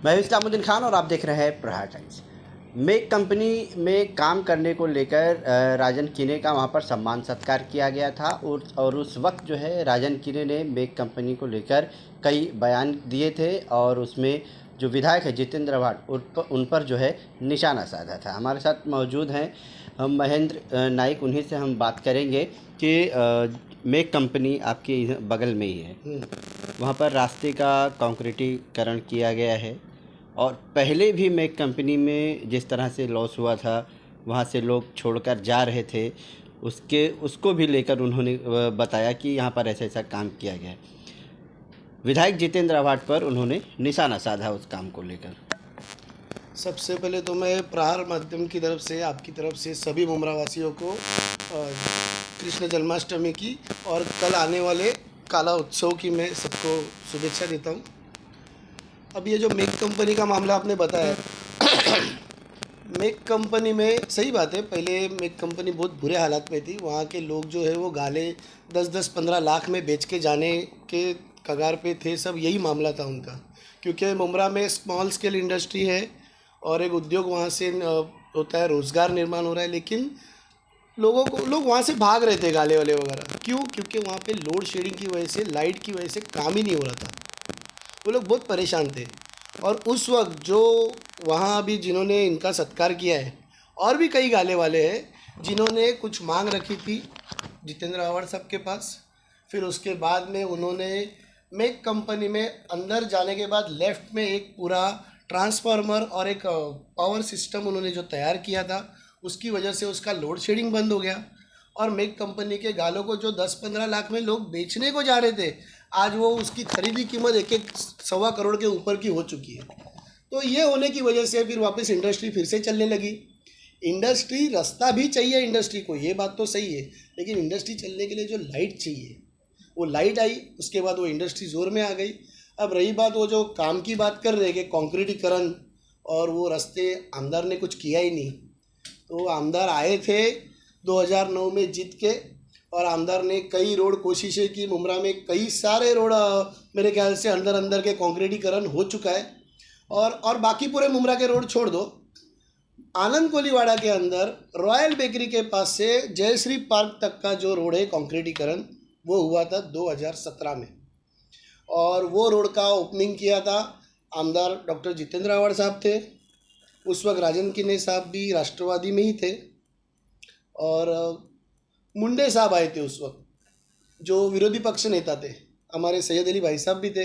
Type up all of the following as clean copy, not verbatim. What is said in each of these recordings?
मैं इस्लामुद्दीन खान और आप देख रहे हैं प्रहार टाइम्स। मेक कंपनी में काम करने को लेकर राजन किने का वहां पर सम्मान सत्कार किया गया था और उस वक्त जो है राजन किने ने मेक कंपनी को लेकर कई बयान दिए थे और उसमें जो विधायक है जितेंद्र आव्हाड उन पर जो है निशाना साधा था। हमारे साथ मौजूद हैं हम महेंद्र नाइक, उन्हीं से हम बात करेंगे कि मेक कंपनी आपके बगल में ही है, वहाँ पर रास्ते का कंक्रीटीकरण किया गया है और पहले भी मेक कंपनी में जिस तरह से लॉस हुआ था, वहाँ से लोग छोड़कर जा रहे थे, उसको भी लेकर उन्होंने बताया कि यहाँ पर ऐसा ऐसा काम किया गया है। विधायक जितेंद्र आव्हाड पर उन्होंने निशाना साधा उस काम को लेकर। सबसे पहले तो मैं प्रहार माध्यम की तरफ से, आपकी तरफ से सभी मुमरा वासियों को कृष्ण जन्माष्टमी की और कल आने वाले काला उत्सव की मैं सबको शुभेच्छा देता हूँ। अब ये जो मेक कंपनी का मामला आपने बताया, मेक कंपनी में सही बात है, पहले मेक कंपनी बहुत बुरे हालात में थी। वहाँ के लोग जो है वो गाले 10-15 लाख में बेच के जाने के कगार पे थे। सब यही मामला था उनका, क्योंकि मुमरा में स्मॉल स्केल इंडस्ट्री है और एक उद्योग वहाँ से होता है, रोज़गार निर्माण हो रहा है, लेकिन लोग वहाँ से भाग रहे थे गाले वाले वगैरह। क्यों? क्योंकि वहाँ पे लोड शेडिंग की वजह से, लाइट की वजह से काम ही नहीं हो रहा था। वो लोग बहुत परेशान थे और उस वक्त जो वहाँ अभी जिन्होंने इनका सत्कार किया है, और भी कई गाले वाले हैं जिन्होंने कुछ मांग रखी थी जितेंद्र आव्हाड साहब के पास। फिर उसके बाद में उन्होंने मेक कंपनी में अंदर जाने के बाद लेफ़्ट में एक पूरा ट्रांसफार्मर और एक पावर सिस्टम उन्होंने जो तैयार किया था, उसकी वजह से उसका लोड शेडिंग बंद हो गया और मेक कंपनी के गालों को जो 10-15 लाख में लोग बेचने को जा रहे थे, आज वो उसकी खरीदी कीमत 1-1.25 करोड़ के ऊपर की हो चुकी है। तो ये होने की वजह से फिर वापस इंडस्ट्री फिर से चलने लगी। इंडस्ट्री, रास्ता भी चाहिए इंडस्ट्री को, ये बात तो सही है, लेकिन इंडस्ट्री चलने के लिए जो लाइट चाहिए, वो लाइट आई, उसके बाद वो इंडस्ट्री जोर में आ गई। अब रही बात वो जो काम की बात कर रहे हैं कि कंक्रीटीकरण, और वो रास्ते आमदार ने कुछ किया ही नहीं। तो आमदार आए थे 2009 में जीत के, और आमदार ने कई रोड कोशिशें की। मुमरा में कई सारे रोड मेरे ख्याल से अंदर के कंक्रीटीकरण हो चुका है, और बाकी पूरे मुमरा के रोड छोड़ दो, आनंद कोलीवाड़ा के अंदर रॉयल बेकरी के पास से जयश्री पार्क तक का जो रोड है कंक्रीटीकरण, वो हुआ था 2017 में, और वो रोड का ओपनिंग किया था आमदार डॉक्टर जितेंद्र आव्हाड साहब थे। उस वक्त राजन किने साहब भी राष्ट्रवादी में ही थे, और मुंडे साहब आए थे उस वक्त, जो विरोधी पक्ष नेता थे। हमारे सैयद अली भाई साहब भी थे,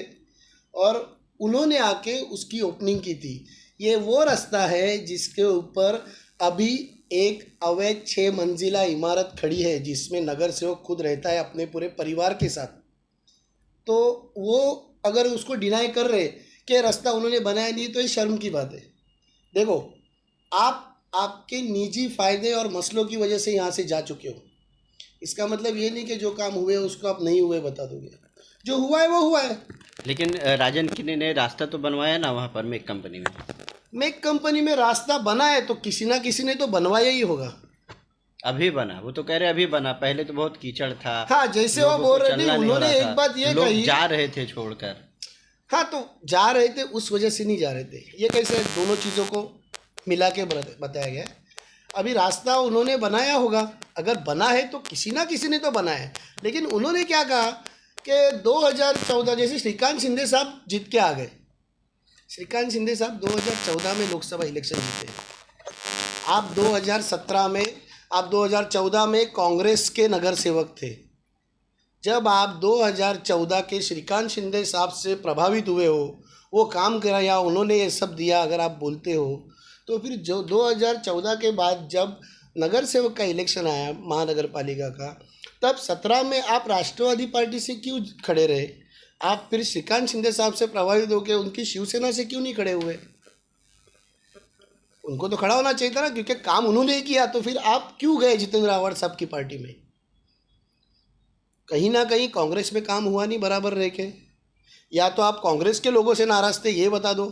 और उन्होंने आके उसकी ओपनिंग की थी। ये वो रास्ता है जिसके ऊपर अभी एक अवैध 6 मंजिला इमारत खड़ी है, जिसमें नगर सेवक खुद रहता है अपने पूरे परिवार के साथ। तो वो अगर उसको डिनाई कर रहे कि रास्ता उन्होंने बनाया नहीं, तो ये शर्म की बात है। देखो, आपके निजी फ़ायदे और मसलों की वजह से यहाँ से जा चुके हो, इसका मतलब ये नहीं कि जो काम हुए उसको आप नहीं हुए बता दोगे। जो हुआ है वो हुआ है। लेकिन राजन किने ने रास्ता तो बनवाया ना वहाँ पर मेक कंपनी में। मेक कंपनी में रास्ता बना है तो किसी ना किसी ने तो बनवाया ही होगा। अभी बना, वो तो कह रहे अभी बना, पहले तो बहुत कीचड़ था। हाँ, जैसे वो बोल रहे थे, उन्होंने एक बात ये लोग कही, जा रहे थे छोड़कर। हाँ, तो जा रहे थे, उस वजह से नहीं जा रहे थे। ये कैसे दोनों चीज़ों को मिला के बताया गया है। अभी रास्ता उन्होंने बनाया होगा, अगर बना है तो किसी ना किसी ने तो बनाया है। लेकिन उन्होंने क्या कहा कि 2014, जैसे श्रीकांत शिंदे साहब जीत के आ गए। श्रीकांत शिंदे साहब 2014 में लोकसभा इलेक्शन जीते। आप 2014 में कांग्रेस के नगर सेवक थे। जब आप 2014 के श्रीकांत शिंदे साहब से प्रभावित हुए हो, वो काम कराया, उन्होंने ये सब दिया, अगर आप बोलते हो, तो फिर जो 2014 के बाद जब नगर सेवक का इलेक्शन आया महानगर पालिका का, तब 17 में आप राष्ट्रवादी पार्टी से क्यों खड़े रहे? आप फिर श्रीकांत शिंदे साहब से प्रभावित होकर उनकी शिवसेना से क्यों नहीं खड़े हुए? उनको तो खड़ा होना चाहिए था ना, क्योंकि काम उन्होंने ही किया। तो फिर आप क्यों गए जितेंद्र आव्हाड साहब की पार्टी में? कहीं ना कहीं कांग्रेस में काम हुआ नहीं बराबर रह के, या तो आप कांग्रेस के लोगों से नाराज़ थे, ये बता दो,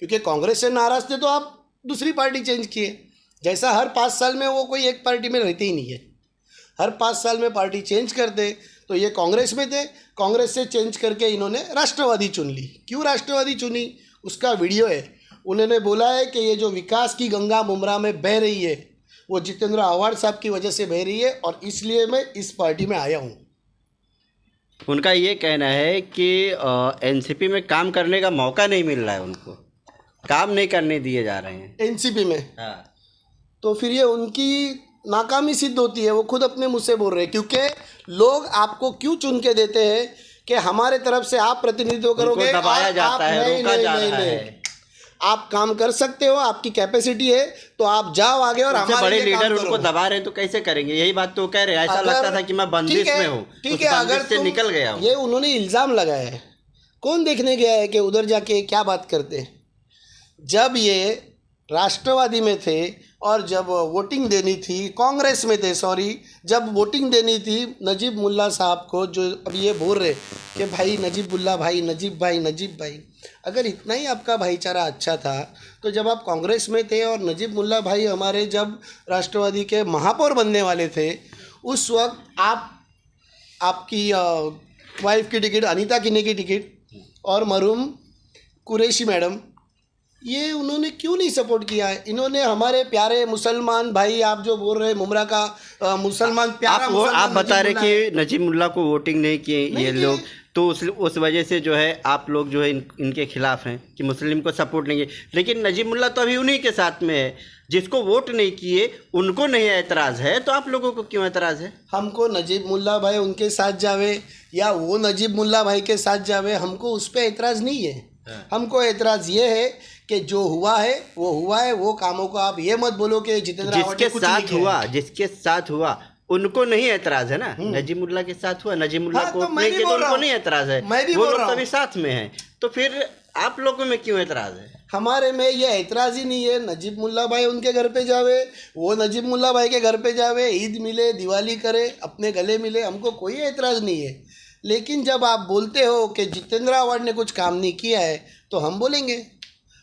क्योंकि कांग्रेस से नाराज़ थे तो आप दूसरी पार्टी चेंज किए। जैसा हर 5 साल में वो कोई एक पार्टी में रहते ही नहीं है, हर 5 साल में पार्टी चेंज करते। तो ये कांग्रेस में थे, कांग्रेस से चेंज करके इन्होंने राष्ट्रवादी चुन ली। क्यों राष्ट्रवादी चुनी? उसका वीडियो है। उन्होंने बोला है कि ये जो विकास की गंगा मुमरा में बह रही है वो जितेंद्र आव्हाड साहब की वजह से बह रही है और इसलिए मैं इस पार्टी में आया हूँ। उनका ये कहना है कि एनसीपी में काम करने का मौका नहीं मिल रहा है, उनको काम नहीं करने दिए जा रहे हैं एनसीपी में। हाँ। तो फिर ये उनकी नाकामी सिद्ध होती है, वो खुद अपने मुँह से बोल रहे हैं। क्योंकि लोग आपको क्यों चुन के देते हैं कि हमारे तरफ से आप प्रतिनिधित्व करोगे, उनको दबाया जाता है, रोका जा रहा है। आप काम कर सकते हो, आपकी कैपेसिटी है तो आप जाओ आगे और हमारे बड़े लिए काम लीडर करो। उनको दबा रहे हैं तो कैसे करेंगे? यही बात तो कह रहे हैं। ऐसा लगता था कि मैं बंदिश में हूँ, ठीक है, अगर से निकल गया हूँ। ये उन्होंने इल्ज़ाम लगाया है, कौन देखने गया है कि उधर जाके क्या बात करते हैं? जब ये राष्ट्रवादी में थे और जब वोटिंग देनी थी, कांग्रेस में थे सॉरी, जब वोटिंग देनी थी नजीब मुल्ला साहब को, जो अब ये बोल रहे कि भाई नजीबुल्ला भाई, नजीब भाई, अगर इतना ही आपका भाईचारा अच्छा था तो जब आप कांग्रेस में थे और नजीब मुल्ला भाई हमारे जब राष्ट्रवादी के महापौर बनने वाले थे, उस वक्त आपकी वाइफ की टिकट, अनीता किने की टिकट और मरूम कुरैशी मैडम, ये उन्होंने क्यों नहीं सपोर्ट किया है? इन्होंने हमारे प्यारे मुसलमान भाई, आप जो बोल रहे हैं मुमरा का मुसलमान प्यारा, आप बता रहे कि नजीब मुल्ला को वोटिंग नहीं किए ये लोग, तो उस वजह से जो है आप लोग जो है इनके खिलाफ हैं कि मुस्लिम को सपोर्ट नहीं है। लेकिन नजीब मुल्ला तो अभी उन्हीं के साथ में है, जिसको वोट नहीं किए उनको नहीं एतराज़ है, तो आप लोगों को क्यों एतराज़ है? हमको नजीब मुल्ला भाई उनके साथ जावे या वो नजीब मुल्ला भाई के साथ जावे, हमको उस पर एतराज़ नहीं है। हमको एतराज़ ये है कि जो हुआ है वो हुआ है, वो कामों को आप ये मत बोलो कि जितेंद्र जिसके साथ हुआ उनको नहीं एतराज़ है ना। नजीब मुल्ला के साथ हुआ, नजीब मुल्ला को नहीं किया तो उनको नहीं एतराज़ है, वो लोग तभी साथ में हैं, तो फिर आप लोगों में क्यों एतराज़ है? हमारे में ये एतराज़ ही नहीं है। नजीब मुल्ला भाई उनके घर पे जावे, वो नजीब मुल्ला भाई के घर पे जावे, ईद मिले, दिवाली करे, अपने गले मिले, हमको कोई एतराज़ नहीं है। लेकिन जब आप बोलते हो कि जितेंद्र आव्हाड ने कुछ काम नहीं किया है तो हम बोलेंगे,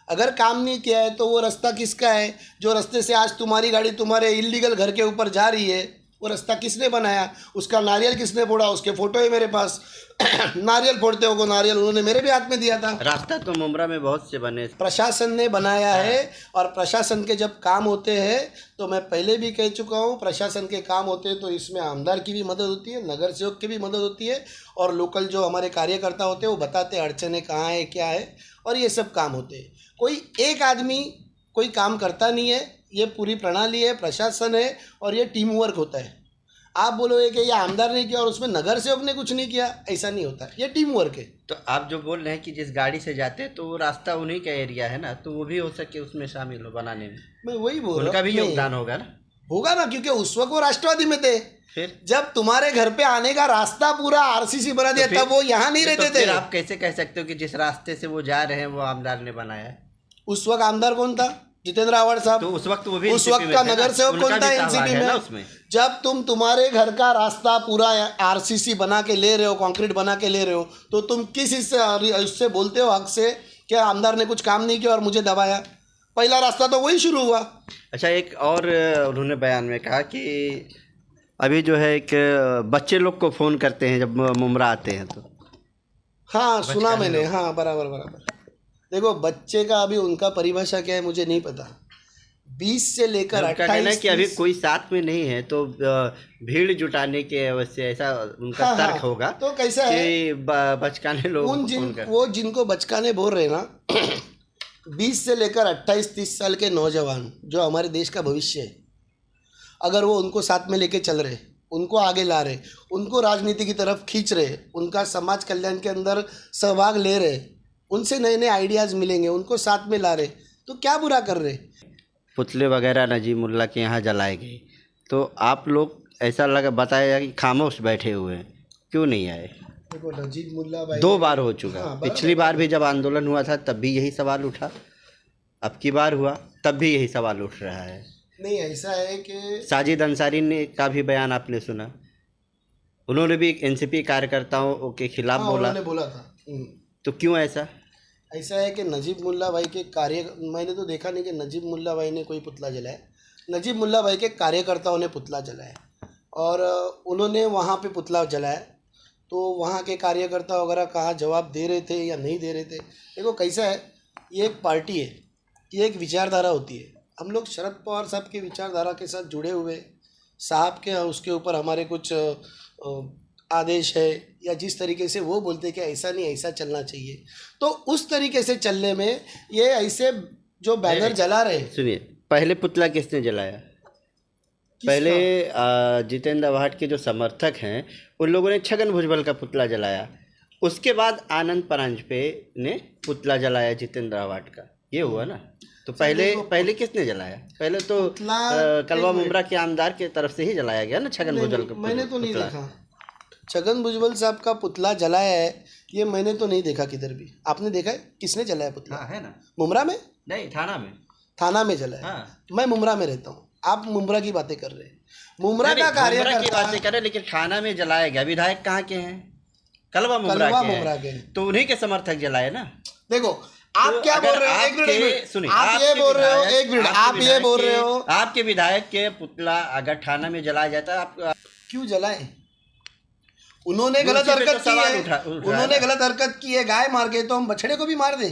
अगर काम नहीं किया है तो वो रास्ता किसका है? जो रास्ते से आज तुम्हारी गाड़ी तुम्हारे इलीगल घर के ऊपर जा रही है, वो रास्ता किसने बनाया? उसका नारियल किसने फोड़ा? उसके फ़ोटो है मेरे पास। नारियल फोड़ते हो को नारियल उन्होंने मेरे भी हाथ में दिया था। रास्ता तो मुमरा में बहुत से बने, प्रशासन ने बनाया है। और प्रशासन के जब काम होते हैं तो मैं पहले भी कह चुका हूँ, प्रशासन के काम होते हैं तो इसमें आमदार की भी मदद होती है, नगर सेवक की भी मदद होती है, और लोकल जो हमारे कार्यकर्ता होते हैं वो बताते हैं अड़चने कहाँ है, क्या है, और ये सब काम होते हैं। कोई एक आदमी कोई काम करता नहीं है, ये पूरी प्रणाली है, प्रशासन है, और ये टीम वर्क होता है। आप बोलोगे कि ये आमदार ने किया और उसमें नगर सेवक ने कुछ नहीं किया, ऐसा नहीं होता, ये टीम वर्क है। तो आप जो बोल रहे हैं कि जिस गाड़ी से जाते हैं तो वो रास्ता उन्हीं का एरिया है ना, तो वो भी हो सके उसमें शामिल हो बनाने में। मैं वही बोल रहा हूँ, उनका भी योगदान होगा ना, क्योंकि उस वक्त वो राष्ट्रवादी में थे। फिर जब तुम्हारे घर पे आने का रास्ता पूरा आरसीसी बना दिया तब वो यहाँ नहीं रहते थे। आप कैसे कह सकते हो कि जिस रास्ते से वो जा रहे हैं वो आमदार ने बनाया है? उस वक्त आमदार कौन था? जितेंद्र आव्हाड साहब। तो उस वक्त वो भी उस वक्त का नगर सेवक कौन था एनसीपी में? उसमें जब तुम्हारे घर का रास्ता पूरा आरसीसी बना के ले रहे हो, कंक्रीट बना के ले रहे हो, तो तुम किस उससे बोलते हो हक से कि आमदार ने कुछ काम नहीं किया और मुझे दबाया? पहला रास्ता तो वही शुरू हुआ। अच्छा, एक और उन्होंने बयान में कहा कि अभी जो है एक बच्चे लोग को फ़ोन करते हैं जब मुमरा आते हैं तो। हाँ, सुना मैंने। हाँ, बराबर। देखो, बच्चे का अभी उनका परिभाषा क्या है मुझे नहीं पता। 20 से लेकर 28 कि अभी कोई साथ में नहीं है तो भीड़ जुटाने के अवश्य ऐसा उनका तर्क होगा। तो कैसा है कि बचकाने लोग वो जिनको बचकाने बोल रहे ना 20 से लेकर 28-30 साल के नौजवान जो हमारे देश का भविष्य है, अगर वो उनको साथ में लेके चल रहे, उनको आगे ला रहे, उनको राजनीति की तरफ खींच रहे, उनका समाज कल्याण के अंदर सहभाग ले रहे, उनसे नए नए आइडियाज़ मिलेंगे, उनको साथ में ला रहे, तो क्या बुरा कर रहे? पुतले वगैरह नजीब मुल्ला के यहाँ जलाए गए, तो आप लोग ऐसा बताया कि खामोश बैठे हुए हैं, क्यों नहीं आए? देखो, नजीब मुल्ला भाई 2 बार हो चुका। पिछली बार भी जब आंदोलन हुआ था तब भी यही सवाल उठा, अब की बार हुआ तब भी यही सवाल उठ रहा है। नहीं, ऐसा है कि साजिद अंसारी ने का भी बयान आपने सुना, उन्होंने भी एनसीपी कार्यकर्ताओं के खिलाफ बोला था। तो क्यों ऐसा है कि नजीब मुल्ला भाई के मैंने तो देखा नहीं कि नजीब मुल्ला भाई ने कोई पुतला जलाया। नजीब मुल्ला भाई के कार्यकर्ताओं ने पुतला जलाया और उन्होंने वहाँ पे पुतला जलाया, तो वहाँ के कार्यकर्ता वगैरह कहाँ जवाब दे रहे थे या नहीं दे रहे थे। देखो कैसा है, ये एक पार्टी है, ये एक विचारधारा होती है। हम लोग शरद पवार साहब की विचारधारा के साथ जुड़े हुए साहब के उसके ऊपर हमारे कुछ आदेश है, या जिस तरीके से वो बोलते हैं कि ऐसा नहीं ऐसा चलना चाहिए, तो उस तरीके से चलने में ये ऐसे जो बैनर जला रहे। सुनिए, पहले पुतला किसने जलाया? पहले जितेंद्र आव्हाड के जो समर्थक हैं उन लोगों ने छगन भुजबल का पुतला जलाया। उसके बाद आनंद परांजपे ने पुतला जलाया जितेंद्र आव्हाड का। ये हुआ ना। तो पहले किसने जलाया? पहले तो कलवा मुमरा के आमदार के तरफ से ही जलाया गया ना छगन भुजबल का। मैंने तो नहीं देखा छगन भुजबल साहब का पुतला जलाया है, ये मैंने तो नहीं देखा किधर भी। आपने देखा है किसने जलाया पुतला? हाँ, है ना। मुमरा में? नहीं, थाना में जलाया। हाँ। मैं मुमरा में रहता हूँ, आप मुमरा की बातें कर रहे हैं। मुमरा का कार्यकर्ता की बातें कर रहे हैं, लेकिन थाना में जलाया गया। विधायक कहाँ के हैं? कलवा मुमरा के। तो उन्हीं के समर्थक जलाए ना। देखो आप क्या बोल रहे हो? एक मिनट सुनिए, आप ये बोल रहे हो, एक मिनट, आप ये बोल रहे हो आपके विधायक के पुतला अगर थाना में जलाया जाता है, आप क्यों जलाए? उन्होंने गलत हरकत की है, उन्होंने गलत हरकत की है। गाय मार गए तो हम बछड़े को भी मार दें?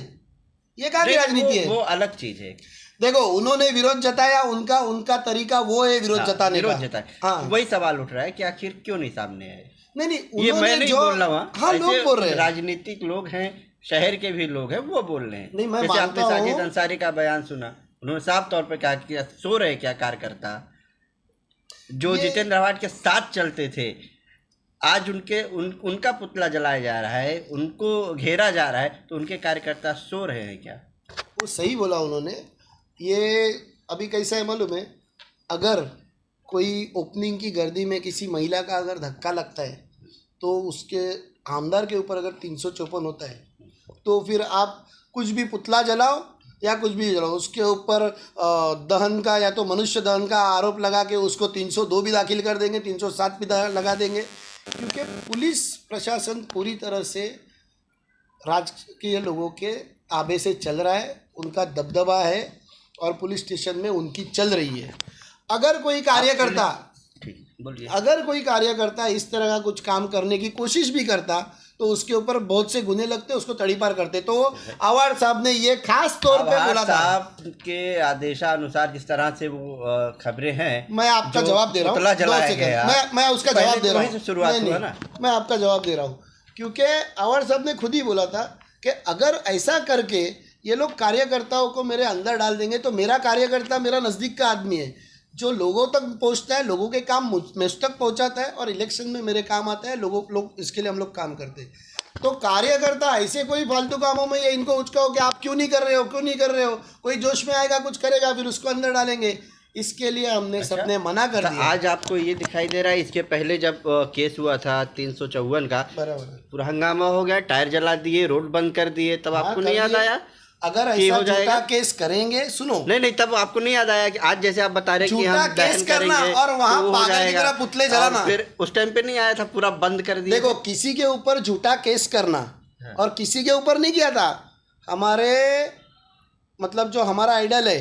ये क्या राजनीति है? वो अलग चीज है। देखो उन्होंने विरोध जताया, उनका तरीका वो है विरोध जताने का। हाँ, वही सवाल उठ रहा है कि आखिर क्यों नहीं सामने आए? नहीं ये मैं नहीं बोल रहा हूँ। हाँ, लोग बोल रहे हैं, राजनीतिक लोग हैं, शहर के भी लोग हैं, वो बोल रहे हैं। नहीं, मैं जैसे आपने साजिद अंसारी का बयान सुना, उन्होंने साफ तौर पर कहा कि सो रहे क्या कार्यकर्ता जो जितेंद्र आव्हाड के साथ चलते थे, आज उनका पुतला जलाया जा रहा है, उनको घेरा जा रहा है, तो उनके कार्यकर्ता सो रहे हैं क्या? वो सही बोला उन्होंने। ये अभी कैसा है मालूम है, अगर कोई ओपनिंग की गर्दी में किसी महिला का अगर धक्का लगता है तो उसके आमदार के ऊपर अगर 354 होता है, तो फिर आप कुछ भी पुतला जलाओ या कुछ भी जलाओ, उसके ऊपर दहन का या तो मनुष्य दहन का आरोप लगा के उसको 302 भी दाखिल कर देंगे, 307 भी लगा देंगे। क्योंकि पुलिस प्रशासन पूरी तरह से राजकीय लोगों के आबे से चल रहा है, उनका दबदबा है और पुलिस स्टेशन में उनकी चल रही है। अगर कोई कार्यकर्ता इस तरह का कुछ काम करने की कोशिश भी करता तो उसके ऊपर बहुत से गुने लगते, उसको तड़ीपार करते। तो आव्हाड साहब ने ये खास तौर पे बोला था। साहब के आदेशानुसार जिस तरह से वो खबरें हैं, मैं आपका जवाब दे रहा हूँ, मैं उसका जवाब दे रहा हूँ। शुरुआत हुआ ना, मैं आपका जवाब दे रहा हूँ, क्योंकि आव्हाड साहब ने खुद ही बोला था कि अगर ऐसा करके ये लोग कार्यकर्ताओं को मेरे अंदर डाल देंगे तो मेरा कार्यकर्ता मेरा नज़दीक का आदमी है, जो लोगों तक पहुंचता है, लोगों के काम मुझ तक पहुंचाता है और इलेक्शन में मेरे काम आता है। लोग इसके लिए हम लोग काम करते हैं। तो कार्यकर्ता ऐसे कोई फालतू कामों में ये इनको उचकाओ कि आप क्यों नहीं कर रहे हो, कोई जोश में आएगा कुछ करेगा फिर उसको अंदर डालेंगे। इसके लिए हमने सबने मना कर दिया। आज आपको ये दिखाई दे रहा है, इसके पहले जब केस हुआ था 354 का, पूरा हंगामा हो गया, टायर जला दिए, रोड बंद कर दिए, तब आपको नहीं याद आया? अगर ऐसा झूठा केस करेंगे, सुनो, नहीं, तब आपको नहीं याद आया कि आज जैसे आप बता रहे हैं कि हम केस करना और वहाँ पागल की तरह पुतले जलाना, फिर उस टाइम पे नहीं आया था, पूरा बंद कर दिया। देखो किसी के ऊपर झूठा केस करना और किसी के ऊपर नहीं किया था। हमारे मतलब जो हमारा आइडल है,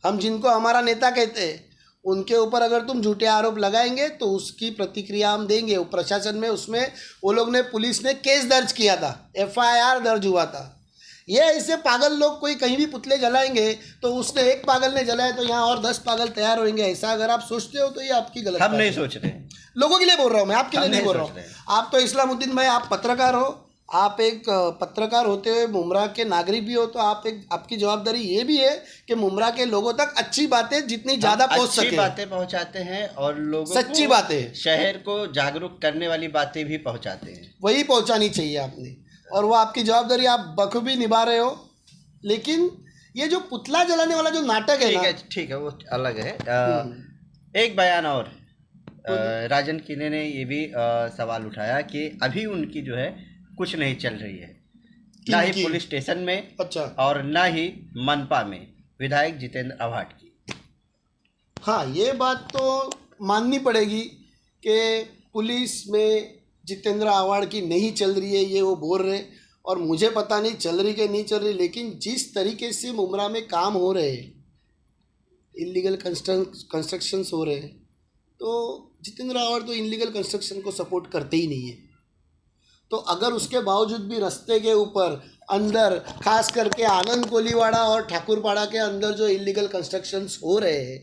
हम जिनको हमारा नेता कहते हैं, उनके ऊपर अगर तुम झूठे आरोप लगाएंगे तो उसकी प्रतिक्रिया हम देंगे। प्रशासन में उसमें वो लोग ने, पुलिस ने केस दर्ज किया था, FIR दर्ज हुआ था। ये ऐसे पागल लोग कोई कहीं भी पुतले जलाएंगे तो उसने एक पागल ने जलाया तो यहाँ और 10 पागल तैयार होंगे, ऐसा अगर आप सोचते हो तो ये आपकी गलत। हम नहीं सोच रहे, लोगों के लिए बोल रहा हूँ मैं, आपके लिए नहीं बोल रहा हूँ। आप तो इस्लामुद्दीन भाई, आप पत्रकार हो, आप एक पत्रकार होते हुए मुमरा के नागरिक भी हो, तो आपकी जवाबदारी ये भी है कि मुमरा के लोगों तक अच्छी बातें जितनी ज़्यादा पहुँच सके, अच्छी बातें पहुँचाते हैं और लोगों सच्ची बातें, शहर को जागरूक करने वाली बातें भी पहुँचाते हैं। वही पहुँचानी चाहिए आपने, और वो आपकी जवाबदारी आप बखूबी निभा रहे हो। लेकिन ये जो पुतला जलाने वाला जो नाटक है ना, ठीक है, वो अलग है। एक बयान और, राजन किने ने ये भी सवाल उठाया कि अभी उनकी जो है कुछ नहीं चल रही है, ना ही पुलिस स्टेशन में, अच्छा, और ना ही मनपा में विधायक जितेंद्र आव्हाड की। हाँ, ये बात तो माननी पड़ेगी कि पुलिस में जितेंद्र आव्हाड की नहीं चल रही है, ये वो बोल रहे, और मुझे पता नहीं चल रही कि नहीं चल रही। लेकिन जिस तरीके से मुमरा में काम हो रहे हैं, इलीगल कंस्ट्रक्शंस हो रहे हैं, तो जितेंद्र आव्हाड तो इलीगल कंस्ट्रक्शन को सपोर्ट करते ही नहीं है। तो अगर उसके बावजूद भी रास्ते के ऊपर अंदर, खास करके आनंद कोलीवाड़ा और ठाकुरपाड़ा के अंदर जो इलीगल कंस्ट्रक्शंस हो रहे हैं,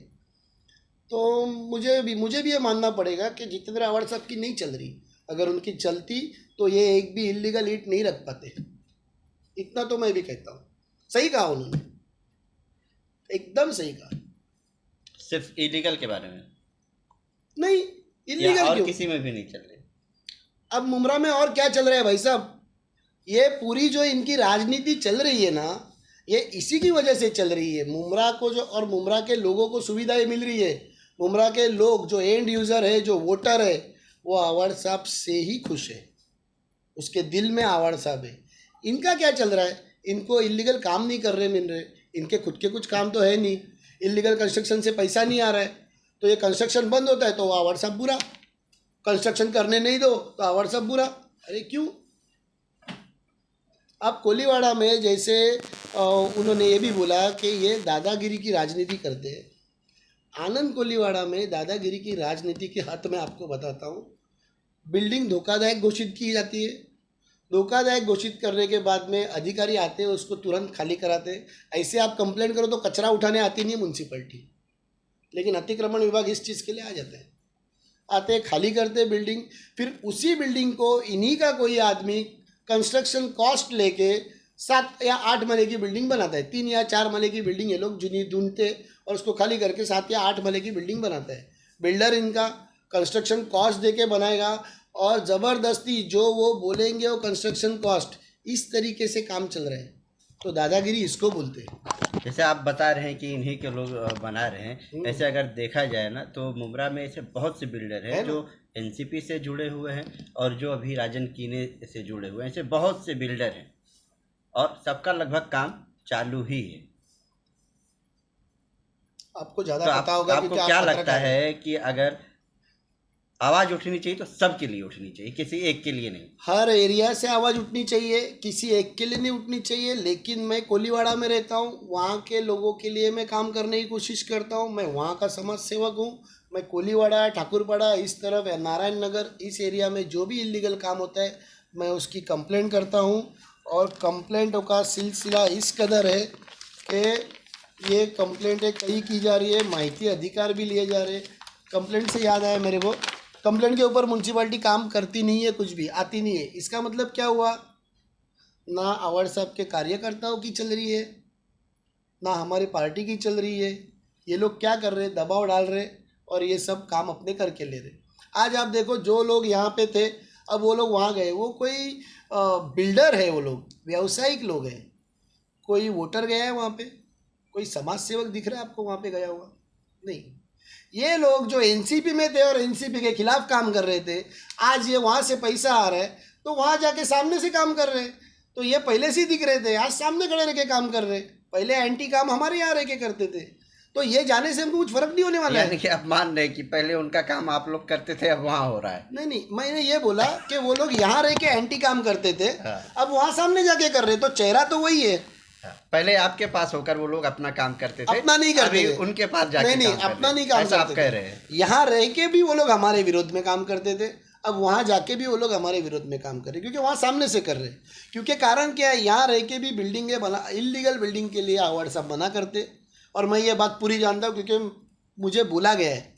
तो मुझे भी ये मानना पड़ेगा कि जितेंद्र आव्हाड साहब की नहीं चल रही। अगर उनकी चलती तो ये एक भी इलीगल ईंट नहीं रख पाते। इतना तो मैं भी कहता हूँ। सही कहा उन्होंने, एकदम सही कहा। सिर्फ इलीगल के बारे में नहीं, इलीगल और क्यों, किसी में भी नहीं चल रही। अब मुमरा में और क्या चल रहा है भाई साहब? ये पूरी जो इनकी राजनीति चल रही है ना, ये इसी की वजह से चल रही है। मुमरा को जो, और मुमरा के लोगों को सुविधाएं मिल रही है। मुमरा के लोग जो एंड यूज़र है, जो वोटर है, वो आव्हाड साहब से ही खुश है। उसके दिल में आव्हाड साहब है। इनका क्या चल रहा है? इनको इलीगल काम नहीं कर रहे मिल रहे, इनके खुद के कुछ काम तो है नहीं, इलीगल कंस्ट्रक्शन से पैसा नहीं आ रहा है, तो ये कंस्ट्रक्शन बंद होता है तो आव्हाड साहब बुरा, कंस्ट्रक्शन करने नहीं दो तो आव्हाड साहब बुरा। अरे क्यों? अब कोलीवाड़ा में जैसे उन्होंने ये भी बोला कि ये दादागिरी की राजनीति करते हैं। आनंद कोलीवाड़ा में दादागिरी की राजनीति के हद में आपको बताता हूँ। बिल्डिंग धोखादायक घोषित की जाती है। धोखादायक घोषित करने के बाद में अधिकारी आते हैं, उसको तुरंत खाली कराते हैं। ऐसे आप कंप्लेंट करो तो कचरा उठाने आती नहीं म्यूनसिपलिटी, लेकिन अतिक्रमण विभाग इस चीज़ के लिए आ जाते हैं। आते हैं, खाली करते हैं बिल्डिंग, फिर उसी बिल्डिंग को इन्हीं का कोई आदमी कंस्ट्रक्शन कॉस्ट लेके 7 या 8 मले की बिल्डिंग बनाता है। 3 या 4 मले की बिल्डिंग ये लोग जुनी ढूंढते और उसको खाली करके 7 या 8 मले की बिल्डिंग बनाता है। बिल्डर इनका कंस्ट्रक्शन कॉस्ट दे के बनाएगा और ज़बरदस्ती जो वो बोलेंगे वो कंस्ट्रक्शन कॉस्ट, इस तरीके से काम चल रहा है। तो दादागिरी इसको बोलते हैं। जैसे आप बता रहे हैं कि इन्हीं के लोग बना रहे हैं, ऐसे अगर देखा जाए ना तो मुमरा में ऐसे बहुत से बिल्डर हैं जो एनसीपी से जुड़े हुए हैं और जो अभी राजन कीने से जुड़े हुए हैं। ऐसे बहुत से बिल्डर हैं और सबका लगभग काम चालू ही है। आपको ज़्यादा पता होगा आपको क्या लगता है कि अगर आवाज़ उठनी चाहिए तो सबके लिए उठनी चाहिए, किसी एक के लिए नहीं? हर एरिया से आवाज़ उठनी चाहिए, किसी एक के लिए नहीं उठनी चाहिए। लेकिन मैं कोलीवाड़ा में रहता हूँ, वहाँ के लोगों के लिए मैं काम करने की कोशिश करता हूँ। मैं वहाँ का समाज सेवक हूँ। मैं कोलीवाड़ा, ठाकुरपाड़ा, इस तरफ नारायण नगर, इस एरिया में जो भी इलीगल काम होता है मैं उसकी कंप्लेंट करता हूँ। और कंप्लेंटों का सिलसिला इस कदर है कि ये कंप्लेंटें कई की जा रही है, माहिती अधिकार भी लिए जा रहे हैं। कंप्लेंट से याद आया मेरे को, कंप्लेंट के ऊपर म्यूनसिपाल्टी काम करती नहीं है, कुछ भी आती नहीं है। इसका मतलब क्या हुआ? ना आव्हाड साहब के कार्यकर्ताओं की चल रही है, ना हमारी पार्टी की चल रही है। ये लोग क्या कर रहे हैं? दबाव डाल रहे और ये सब काम अपने करके ले रहे। आज आप देखो, जो लोग यहाँ पे थे अब वो लोग वहाँ गए। वो कोई बिल्डर है, वो लोग व्यावसायिक लोग हैं। कोई वोटर गया है वहाँ पे? कोई समाज सेवक दिख रहा है आपको वहाँ पे गया हुआ? नहीं। ये लोग जो एनसीपी में थे और एनसीपी के खिलाफ काम कर रहे थे, आज ये वहाँ से पैसा आ रहा है तो वहाँ जाके सामने से काम कर रहे हैं। तो ये पहले से ही दिख रहे थे, आज सामने खड़े रह के काम कर रहे हैं। पहले एंटी काम हमारे यहाँ रह के करते थे, तो ये जाने से हमको कुछ फर्क नहीं होने वाला है। यानी कि आप मान रहे कि पहले उनका काम आप लोग करते थे, अब वहाँ हो रहा है? नहीं नहीं, मैंने ये बोला कि वो लोग यहाँ रह के एंटी काम करते थे, अब वहाँ सामने जाके कर रहे, तो चेहरा तो वही है। पहले आपके पास होकर वो लोग अपना काम करते थे, अपना नहीं करते थे। उनके पास जाके नहीं, अपना नहीं काम करते। आप कह रहे हैं यहाँ रह के भी वो लोग हमारे विरोध में काम करते थे, अब वहाँ जाके भी वो लोग हमारे विरोध में काम कर रहे, क्योंकि वहाँ सामने से कर रहे। क्योंकि कारण क्या है? यहाँ रह के भी बिल्डिंगें बना, इलीगल बिल्डिंग के लिए आव्हाड साहब मना करते। और मैं ये बात पूरी जानता हूँ, क्योंकि मुझे बोला गया है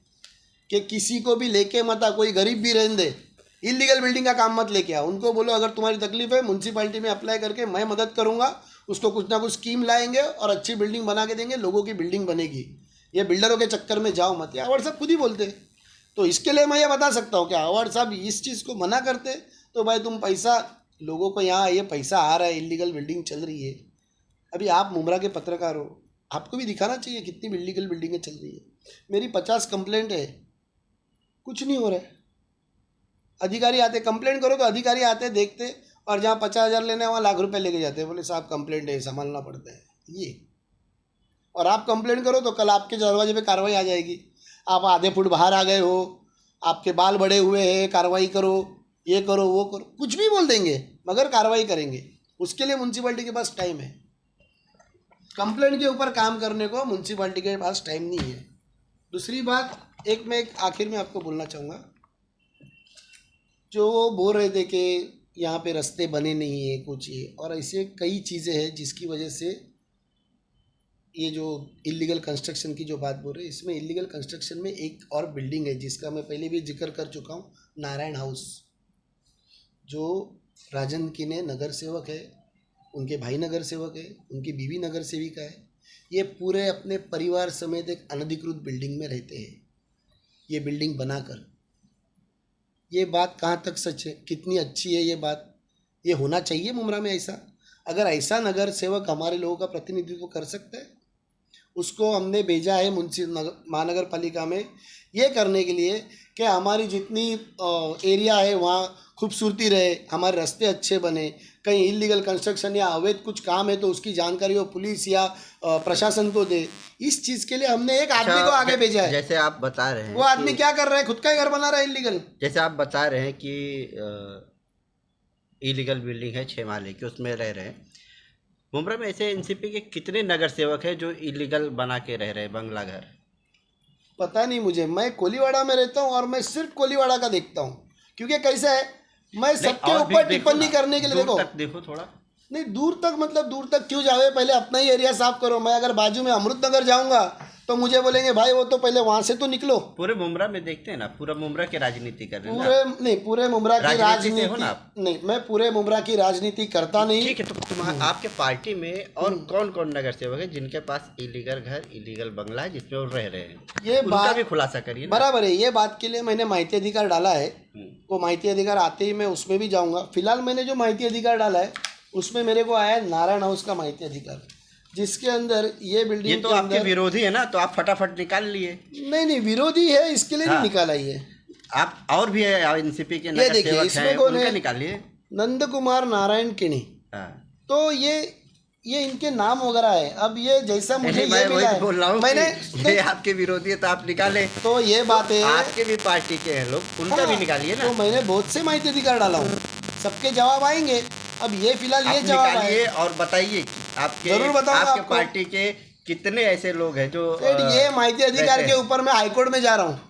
कि किसी को भी लेके मत आ, कोई गरीब भी रहने दे, इलीगल बिल्डिंग का काम मत लेके आ। उनको बोलो अगर तुम्हारी तकलीफ है म्यूनसिपाल्टी में अप्लाई करके मैं मदद करूँगा, उसको कुछ ना कुछ स्कीम लाएंगे और अच्छी बिल्डिंग बना के देंगे, लोगों की बिल्डिंग बनेगी। ये बिल्डरों के चक्कर में जाओ मत, ये आव्हाड साहब खुद ही बोलते। तो इसके लिए मैं ये बता सकता हूँ कि आव्हाड साहब इस चीज़ को मना करते तो भाई तुम पैसा, लोगों को यहाँ ये पैसा आ रहा है, इलीगल बिल्डिंग चल रही है। अभी आप मुमरा के पत्रकार हो, आपको भी दिखाना चाहिए कितनी इलीगल बिल्डिंगें चल रही है। मेरी 50 कंप्लेंट है, कुछ नहीं हो रहा है। अधिकारी आते, कंप्लेंट करो तो अधिकारी आते, देखते, और जहाँ 50,000 लेने वहाँ लाख रुपए लेके जाते हैं। बोले साहब कंप्लेंट है, संभालना पड़ता है ये। और आप कंप्लेंट करो तो कल आपके दरवाजे पे कार्रवाई आ जाएगी। आप आधे फुट बाहर आ गए हो, आपके बाल बड़े हुए हैं, कार्रवाई करो, ये करो, वो करो, कुछ भी बोल देंगे मगर कार्रवाई करेंगे। उसके लिए म्यूनसिपाल्टी के पास टाइम है। कंप्लेंट के ऊपर काम करने को म्यूनसिपाल्टी के पास टाइम नहीं है। दूसरी बात, मैं आखिर में आपको बोलना चाहूँगा, जो बोल रहे थे कि यहाँ पे रास्ते बने नहीं है कुछ ये, और ऐसे कई चीज़ें हैं जिसकी वजह से ये जो इलीगल कंस्ट्रक्शन की जो बात बोल रहे हैं, इसमें इलीगल कंस्ट्रक्शन में एक और बिल्डिंग है जिसका मैं पहले भी जिक्र कर चुका हूँ, नारायण हाउस, जो राजन किने नगर सेवक है, उनके भाई नगर सेवक है, उनकी बीवी नगर सेविका है। ये पूरे अपने परिवार समेत एक अनधिकृत बिल्डिंग में रहते हैं, ये बिल्डिंग बनाकर। ये बात कहाँ तक सच है, कितनी अच्छी है ये बात, ये होना चाहिए मुमरा में ऐसा? अगर ऐसा नगर सेवक हमारे लोगों का प्रतिनिधित्व कर सकता है, उसको हमने भेजा है महानगर पालिका में ये करने के लिए कि हमारी जितनी एरिया है वहाँ खूबसूरती रहे, हमारे रास्ते अच्छे बने, कहीं इलीगल कंस्ट्रक्शन या अवैध कुछ काम है तो उसकी जानकारी वो पुलिस या प्रशासन को दे। इस चीज़ के लिए हमने एक आदमी को आगे भेजा है। जैसे आप बता रहे हैं वो आदमी क्या कर रहा है, खुद का ही घर बना रहा है इलीगल। जैसे आप बता रहे हैं कि इलीगल बिल्डिंग है 6 माले की, उसमें रह रहे हैं। मुमरा में ऐसे एनसीपी के कितने नगर सेवक हैं जो इलीगल बना के रह रहे हैं बंगला घर? पता नहीं मुझे, मैं कोलीवाड़ा में रहता हूँ और मैं सिर्फ कोलीवाड़ा का देखता हूँ, क्योंकि कैसा है, मैं सबके ऊपर टिप्पणी करने के लिए देखो थोड़ा नहीं, दूर तक मतलब दूर तक क्यों जावे, पहले अपना ही एरिया साफ करो। मैं अगर बाजू में अमृत नगर जाऊंगा तो मुझे बोलेंगे भाई वो तो पहले वहां से तो निकलो। पूरे मुमरा में देखते हैं ना, पूरा मुमरा की राजनीति कर रहे हैं पूरे नहीं, पूरे मुमरा की राजनीति हो ना? नहीं, मैं पूरे मुमरा की राजनीति करता नहीं। ठीक है, तो आपके पार्टी में और कौन कौन नगर सेवक है जिनके पास इलीगल घर, इलीगल बंगला है जिसमें वो रह रहे हैं? ये बात भी खुलासा करिए। बराबर है, ये बात के लिए मैंने माहिती अधिकार डाला है। वो माहिती अधिकार आते ही मैं उसमें भी जाऊंगा। फिलहाल मैंने जो माहिती अधिकार डाला है उसमें मेरे को आया है नारायण हाउस का माहिती अधिकार, जिसके अंदर ये बिल्डिंग, ये तो आपके विरोधी है ना, तो आप फटाफट निकाल लिए। नहीं, विरोधी है इसके लिए नहीं निकाला ये। आप और भी है एनसीपी के नगर सेवक इसमें कौन है, निकालिए। नंद कुमार नारायण किणी। तो ये इनके नाम वगैरह है। अब ये जैसा मुझे ये मिला है, बोल रहा हूँ मैंने ये आपके विरोधी है तो आप निकाले। तो ये बात है, आपके भी पार्टी के हैं लोग, उनका भी निकालिए ना। तो मैंने बहुत से माहिती अधिकार डाला हूँ, सबके जवाब आएंगे। अब ये फिलहाल ये जवाब है और बताइए आपके जरूर बताऊंगा आपके पार्टी के कितने ऐसे लोग हैं जो ये माहिती अधिकार के ऊपर मैं हाईकोर्ट में जा रहा हूँ।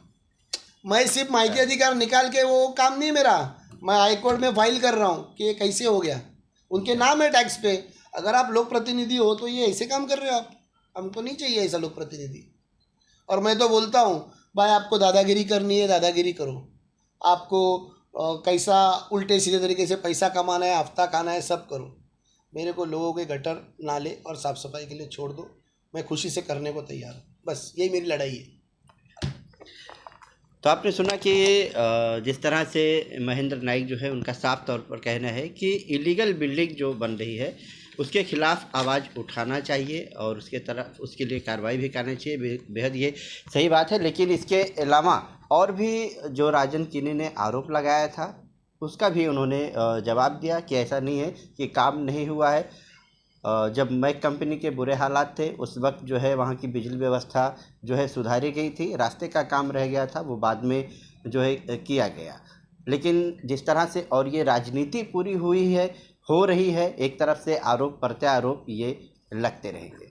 मैं सिर्फ माहिती अधिकार निकाल के वो काम नहीं मेरा, मैं हाईकोर्ट में फाइल कर रहा हूँ कि ये कैसे हो गया। उनके नाम है टैक्स पे। अगर आप लोक प्रतिनिधि हो तो ये ऐसे काम कर रहे हो आप, हमको नहीं चाहिए ऐसा लोक प्रतिनिधि। और मैं तो बोलता हूँ भाई आपको दादागिरी करनी है दादागिरी करो, आपको कैसा उल्टे सीधे तरीके से पैसा कमाना है, हफ्ता खाना है, सब करो। मेरे को लोगों के गटर नाले और साफ़ सफाई के लिए छोड़ दो, मैं खुशी से करने को तैयार हूँ। बस यही मेरी लड़ाई है। तो आपने सुना कि जिस तरह से महेंद्र नाइक जो है उनका साफ तौर पर कहना है कि इलीगल बिल्डिंग जो बन रही है उसके खिलाफ आवाज़ उठाना चाहिए और उसके लिए कार्रवाई भी करनी चाहिए। बेहद ये सही बात है। लेकिन इसके अलावा और भी जो राजन किनी ने आरोप लगाया था उसका भी उन्होंने जवाब दिया कि ऐसा नहीं है कि काम नहीं हुआ है। जब मैक कंपनी के बुरे हालात थे उस वक्त जो है वहाँ की बिजली व्यवस्था जो है सुधारी गई थी, रास्ते का काम रह गया था वो बाद में जो है किया गया। लेकिन जिस तरह से और ये राजनीति पूरी हो रही है, एक तरफ से आरोप प्रत्यारोप ये लगते रहेंगे।